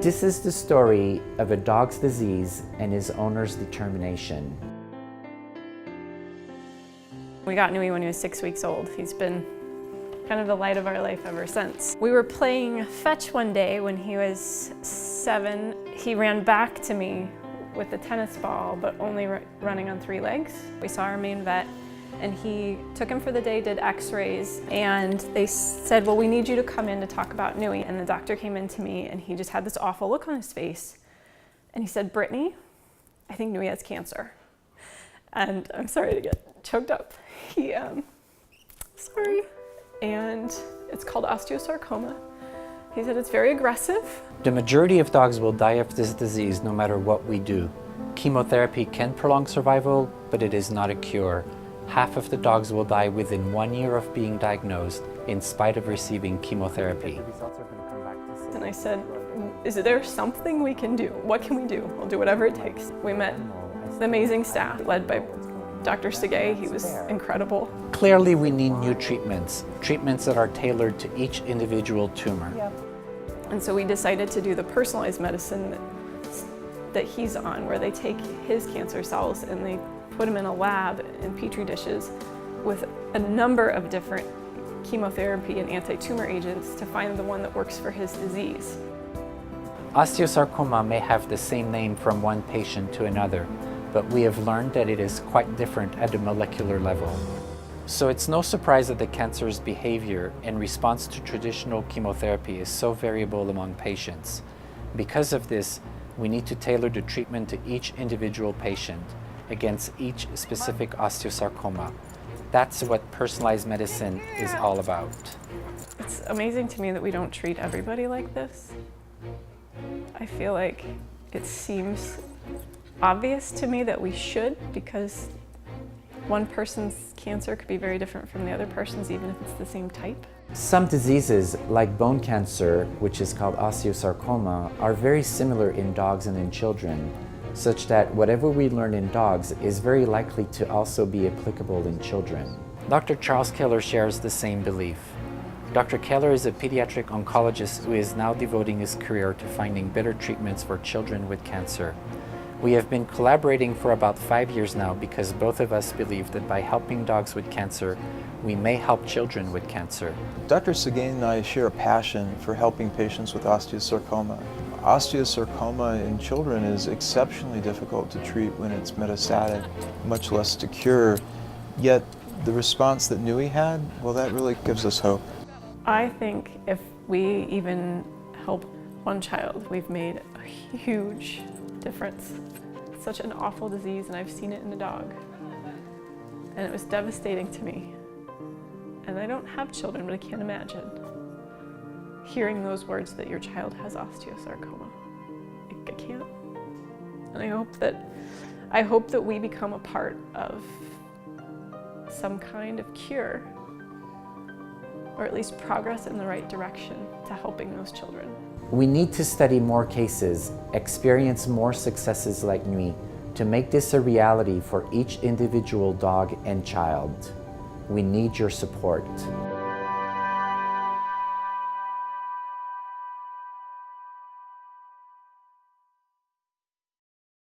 This is the story of a dog's disease and his owner's determination. We got Nui when he was 6 weeks old. He's been kind of the light of our life ever since. We were playing fetch one day when he was 7. He ran back to me with a tennis ball, but only running on 3 legs. We saw our main vet, and he took him for the day, did x-rays, and they said, well, we need you to come in to talk about Nui. And the doctor came in to me, and he just had this awful look on his face. And he said, Brittany, I think Nui has cancer. And I'm sorry to get choked up. Sorry. And it's called osteosarcoma. He said it's very aggressive. The majority of dogs will die of this disease no matter what we do. Chemotherapy can prolong survival, but it is not a cure. Half of the dogs will die within 1 year of being diagnosed, in spite of receiving chemotherapy. And I said, is there something we can do? What can we do? We'll do whatever it takes. We met the amazing staff led by Dr. Segay. He was incredible. Clearly we need new treatments that are tailored to each individual tumor. And so we decided to do the personalized medicine that he's on, where they take his cancer cells and they put them in a lab in petri dishes with a number of different chemotherapy and anti-tumor agents to find the one that works for his disease. Osteosarcoma may have the same name from one patient to another, but we have learned that it is quite different at the molecular level. So it's no surprise that the cancer's behavior in response to traditional chemotherapy is so variable among patients. Because of this, we need to tailor the treatment to each individual patient against each specific osteosarcoma. That's what personalized medicine is all about. It's amazing to me that we don't treat everybody like this. I feel like it seems obvious to me that we should, because one person's cancer could be very different from the other person's, even if it's the same type. Some diseases, like bone cancer, which is called osteosarcoma, are very similar in dogs and in children, such that whatever we learn in dogs is very likely to also be applicable in children. Dr. Charles Keller shares the same belief. Dr. Keller is a pediatric oncologist who is now devoting his career to finding better treatments for children with cancer. We have been collaborating for about 5 years now because both of us believe that by helping dogs with cancer, we may help children with cancer. Dr. Segay and I share a passion for helping patients with osteosarcoma. Osteosarcoma in children is exceptionally difficult to treat when it's metastatic, much less to cure. Yet the response that Nui had, well, that really gives us hope. I think if we even help one child, we've made a huge difference. It's such an awful disease, and I've seen it in a dog. And it was devastating to me. And I don't have children, but I can't imagine hearing those words that your child has osteosarcoma. I can't. And I hope that we become a part of some kind of cure, or at least progress in the right direction to helping those children. We need to study more cases, experience more successes like Nui, to make this a reality for each individual dog and child. We need your support.